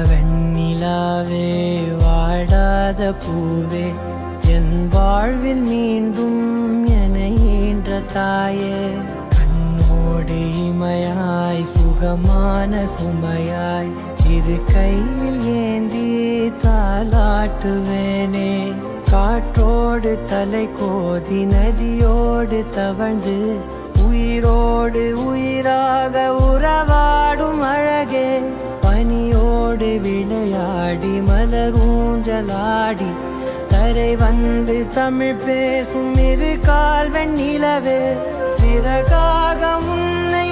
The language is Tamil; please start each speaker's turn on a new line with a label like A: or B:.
A: வெண்ணிலாவே வாடாத பூவே என் வாழ்வில் மீண்டும் என ஈன்ற தாயே கண்ணோடு இமையாய் சுகமான சுமையாய் இரு கையில் ஏந்தி தாலாட்டுவேனே காற்றோடு தலை கோதி நதியோடு தவழ்ந்து உயிரோடு உயிராக உறவாடும் அழகே பனியோடு விளையாடி மலரூஞ்சலாடி தரை வந்து தமிழ் பேசும் இரு கால் வெண்ணிலவே சிறகாக உன்னை